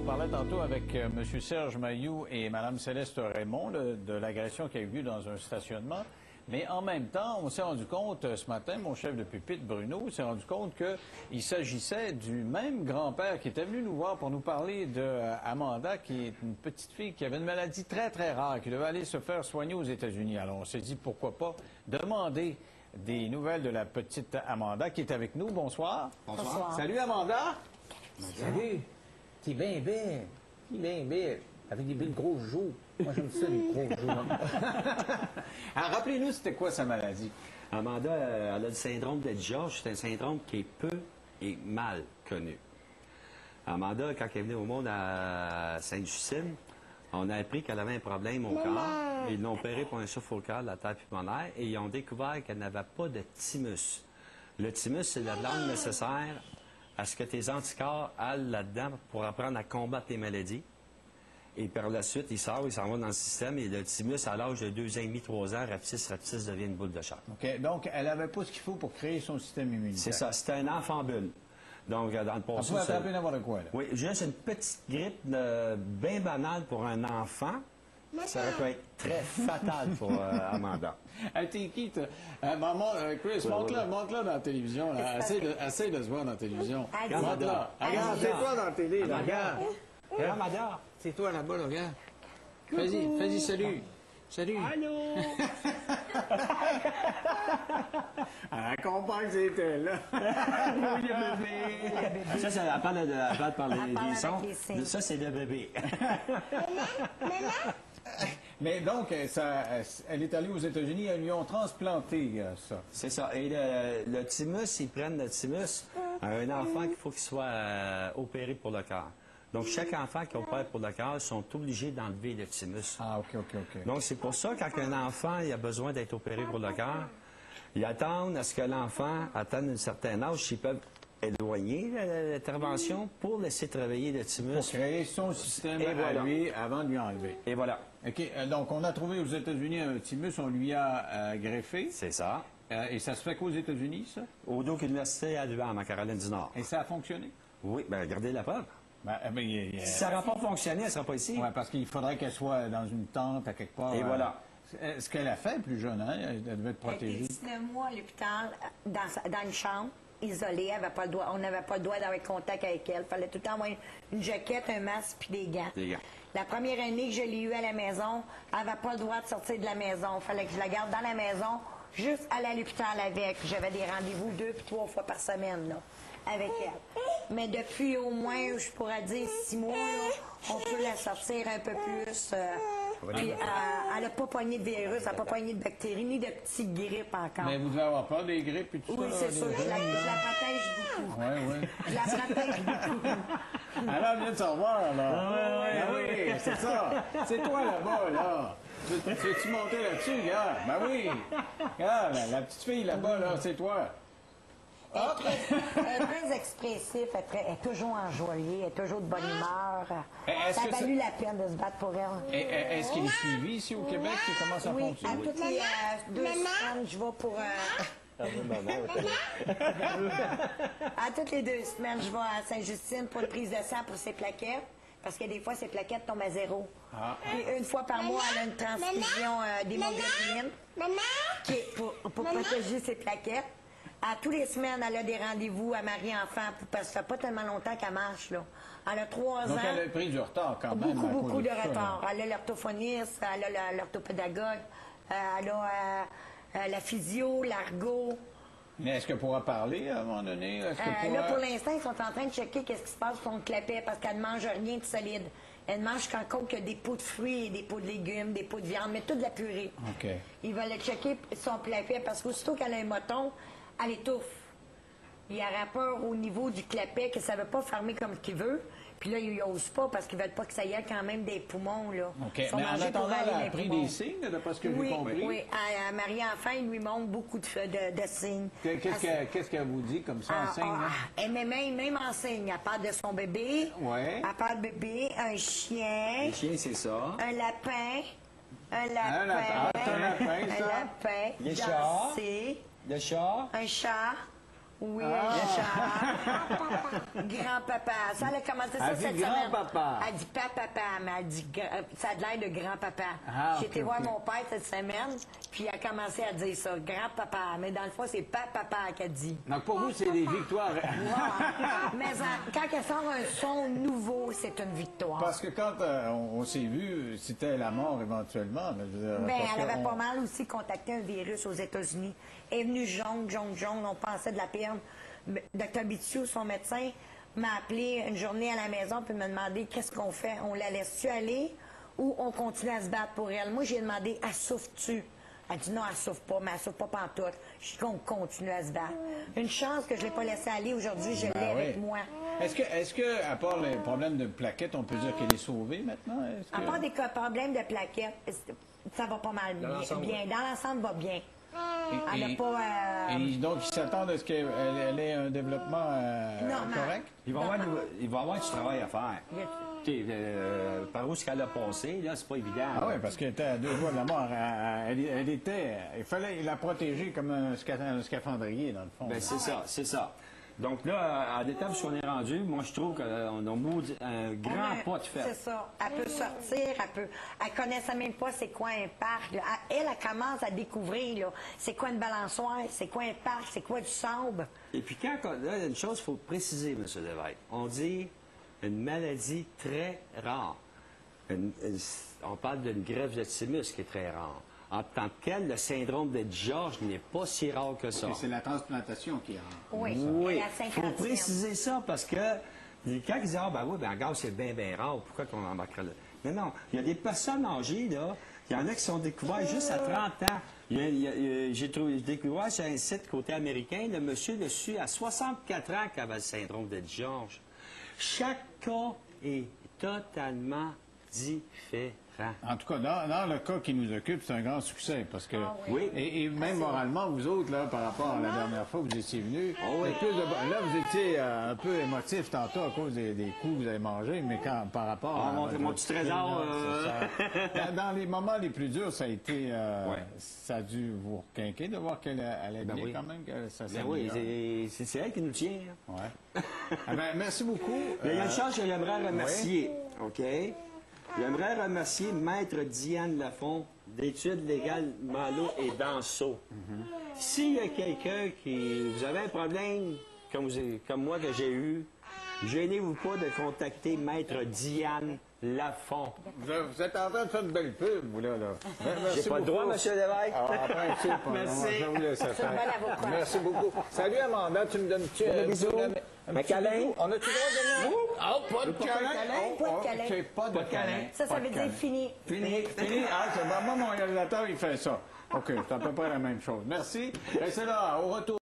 parlait tantôt avec M. Serge Mailloux et Mme Céleste Raymond de l'agression qui a eu lieu dans un stationnement. Mais en même temps, on s'est rendu compte ce matin, mon chef de pupitre, Bruno, s'est rendu compte qu'il s'agissait du même grand-père qui était venu nous voir pour nous parler d'Amanda, qui est une petite fille qui avait une maladie très, très rare, qui devait aller se faire soigner aux États-Unis. Alors, on s'est dit, pourquoi pas demander des nouvelles de la petite Amanda qui est avec nous. Bonsoir. Bonsoir. Salut, Amanda. Salut. T'es bien belle. T'es bien belle. Avec des belles grosses joues. Moi, j'aime ça, les grosses joues. Alors, rappelez-nous, c'était quoi sa maladie? Amanda, elle a le syndrome de George. C'est un syndrome qui est peu et mal connu. Amanda, quand elle est venue au monde à Sainte-Justine, on a appris qu'elle avait un problème au corps. Ils l'ont opérée pour un souffle au cœur de la terre pulmonaire et ils ont découvert qu'elle n'avait pas de thymus. Le thymus, c'est la glande nécessaire à ce que tes anticorps aillent là-dedans pour apprendre à combattre les maladies. Et par la suite, il s'en va dans le système et le thymus, à l'âge de 2 ans et demi, 3 ans, rapetisse, devient une boule de chair. OK. Donc, elle n'avait pas ce qu'il faut pour créer son système immunitaire. C'est ça. C'était un enfant bulle. Donc, dans le passé... On peut attraper n'importe quoi, là. Oui, juste une petite grippe bien banale pour un enfant. Ça peut être très fatal pour Amanda. Hey, t'es qui, maman, Chris, montre-la dans la télévision. Là. Essaye de se voir dans la télévision. Montre-la. Regarde, c'est toi dans la télé, là. Regarde. Amanda. C'est toi là-bas, là, regarde. Fais-y, salut. Salut. Allô? Elle comprend que c'était là. Oui, le bébé. Ça, elle parle par les sons. Ça, c'est le bébé. Mais donc, elle est allée aux États-Unis, elles lui ont transplanté ça. C'est ça. Et le thymus, ils prennent le thymus à un enfant qu'il faut qu'il soit opéré pour le cœur. Donc, chaque enfant qui opère pour le cœur sont obligés d'enlever le thymus. Ah, OK. Donc, c'est pour ça, quand un enfant il a besoin d'être opéré pour le cœur, ils attendent à ce que l'enfant atteigne un certain âge, s'ils peuvent éloigner l'intervention pour laisser travailler le thymus. Pour créer son système à lui avant de lui enlever. Et voilà. OK. Donc, on a trouvé aux États-Unis un thymus, on lui a greffé. C'est ça. Et ça se fait qu'aux États-Unis, ça? Au Duke University à Durham, en Caroline du Nord. Et ça a fonctionné? Oui, bien, regardez la preuve. Si ça n'aurait pas fonctionné, elle ne sera pas ici. Oui, parce qu'il faudrait qu'elle soit dans une tente à quelque part. Et voilà. Ce qu'elle a fait plus jeune, hein? Elle devait être protégée. Elle était 19 mois à l'hôpital, dans une chambre, isolée. Elle avait pas le droit, on n'avait pas le droit d'avoir contact avec elle. Il fallait tout le temps avoir une jaquette, un masque puis des gants. Des gants. La première année que je l'ai eue à la maison, elle n'avait pas le droit de sortir de la maison. Il fallait que je la garde dans la maison, juste aller à l'hôpital avec. J'avais des rendez-vous 2 puis 3 fois par semaine, là, avec elle. Mais depuis au moins, je pourrais dire 6 mois, là, on peut la sortir un peu plus. Puis elle n'a pas pogné de virus, elle n'a pas pogné de bactéries, ni de petites grippes encore. Mais vous devez avoir peur des grippes et tout Oui, ça? c'est sûr. Je la protège beaucoup. Oui. Je la protège beaucoup. Alors, elle vient de se revoir, là. Oui, c'est ça. C'est toi, là-bas, là. Tu veux-tu monter là-dessus, regarde? Ben oui. Regarde, la petite fille, là-bas, là, c'est toi. Elle est très expressive, elle est toujours enjoyée, elle est toujours de bonne humeur. Ça a valu la peine de se battre pour elle. Est-ce qu'il est suivi ici au Québec? Comment ça Oui, à fonctionne? toutes les 2 semaines, je vais pour... À toutes les 2 semaines, je vais à Sainte-Justine pour une prise de sang pour ses plaquettes. Parce que des fois, ses plaquettes tombent à 0. Puis une fois par mois, elle a une transfusion d'hémoglobine pour protéger ses plaquettes. À tous les semaines, elle a des rendez-vous à Marie-Enfant, parce que ça fait pas tellement longtemps qu'elle marche, là. Elle a 3 ans. Donc, elle a pris du retard quand même. Beaucoup de retard. Elle a l'orthophoniste, elle a l'orthopédagogue, elle a la physio, l'argot. Mais est-ce qu'elle pourra parler à un moment donné? Là, pour l'instant, ils sont en train de checker qu'est-ce qui se passe pour son clapet, parce qu'elle ne mange rien de solide. Elle mange qu'encore que des pots de fruits, des pots de légumes, des pots de viande, mais toute de la purée. OK. Ils veulent checker son clapet, parce qu'aussitôt qu'elle a un moton, elle étouffe. Il y aura peur au niveau du clapet que ça ne veut pas fermer comme qu'il veut. Puis là, ils n'osent pas parce qu'ils ne veulent pas que ça y ait quand même des poumons, là. OK. Mais en attendant, elle a pris des signes, d'après ce que j'ai compris? Oui, à Marie-Enfant, il lui montre beaucoup de signes. Qu'est-ce qu'elle vous dit comme ça en signe? Elle même en signe. Elle parle de son bébé. Oui. Elle parle de bébé, un chien. Un chien, c'est ça. Un lapin. Un lapin, ça. Un lapin. Les chats. Danser. Le chat. Un chat. Oui, Ah, un Richard. Grand-papa. Ça, elle a commencé ça Elle dit cette semaine. grand-papa. Elle dit papa, mais elle dit ça a l'air de grand-papa. Ah, J'ai été ok, voir ok. mon père cette semaine, puis elle a commencé à dire ça, grand-papa. Mais dans le fond, c'est papa qu'elle dit. Donc, pour vous, c'est des victoires. Mais quand elle sort un son nouveau, c'est une victoire. Parce que quand on s'est vu, c'était la mort éventuellement. là, je veux dire, Ben, parce elle que avait on- pas mal aussi contacté un virus aux États-Unis. Elle est venue jaune. On pensait de la perdre. Dr. Bitsou, son médecin, m'a appelé une journée à la maison puis m'a demandé qu'est-ce qu'on fait. On la laisse-tu aller ou on continue à se battre pour elle? Moi, j'ai demandé, elle souffre-tu? Elle dit non, elle souffre pas, mais elle souffre pas pantoute. Je dis qu'on continue à se battre. Une chance que je l'ai pas laissée aller aujourd'hui, je l'ai Ah avec oui. moi. Est-ce que, à part les problèmes de plaquettes, on peut dire qu'elle est sauvée maintenant? Est-ce À que- part des problèmes de plaquettes, ça va pas mal bien. Dans l'ensemble, va bien. Elle n'a Et- pas... Et donc, ils s'attendent à ce qu'elle elle ait un développement Normal. correct? Il va y avoir du travail à faire. Par où est-ce qu'elle a passé, là, c'est pas évident. Ah oui, parce qu'elle était à 2 jours de la mort. Il fallait la protéger comme un scaphandrier, dans le fond. Ben, c'est ça, c'est ça. Donc là, à l'étape où on est rendu, moi, je trouve qu'on a un grand pas de C'est fait. ça. Elle peut sortir, elle connaissait même pas c'est quoi un parc. Là. Elle commence à découvrir, là, c'est quoi une balançoire, c'est quoi un parc, c'est quoi du sable. Et puis, là, il y a une chose qu'il faut préciser, M. Lévesque. On dit une maladie très rare. On parle d'une greffe de thymus qui est très rare. En tant que tel, le syndrome de George n'est pas si rare que ça. Et c'est la transplantation qui est rare. Oui, Oui, la il faut 50e. préciser ça parce que quand ils disent « Ah, ben oui, ben regarde, c'est bien, bien rare, pourquoi qu'on embarquerait là? » Non, il y a des personnes âgées, là, il y en a qui sont découverts juste à 30 ans. J'ai découvert sur un site côté américain, le monsieur le su à 64 ans qu'il avait le syndrome de George. Chaque cas est totalement différent. En tout cas, dans le cas qui nous occupe, c'est un grand succès parce que oui. et même moralement, vous autres là, par rapport à la dernière fois où vous étiez venus, oui. là vous étiez un peu émotif tantôt à cause des coups que vous avez mangés, mais par rapport Ah, à mon petit trésor, c'est ça. Dans les moments les plus durs, ça a été, ça a dû vous requinquer de voir qu'elle allait bien oui. quand même, que ça Ben oui, c'est elle qui nous tient. Hein. Ouais. Ah ben, merci beaucoup. Mais il y a une chose que j'aimerais remercier, OK? J'aimerais remercier Maître Diane Lafont d'études légales Malo et Danseau. S'il y a quelqu'un qui... Vous avez un problème comme moi que j'ai eu, gênez-vous pas de contacter Maître Diane Lafont. Vous êtes en train de faire une belle pub, vous là. Merci J'ai pas le beaucoup. droit, M. Lévesque? En principe, Merci. je vous laisse C'est un faire. bon avocat. Merci beaucoup. Salut Amanda, tu me donnes-tu un bisou. Un câlin? On a-tu le droit de donner un... Oh, pas de câlin. Pas de câlin. OK, pas de câlin. Ça veut dire fini. Fini. Ah, c'est bon. Moi, mon réalisateur, il fait ça. OK, c'est à peu près la même chose. Merci. Restez là, au retour.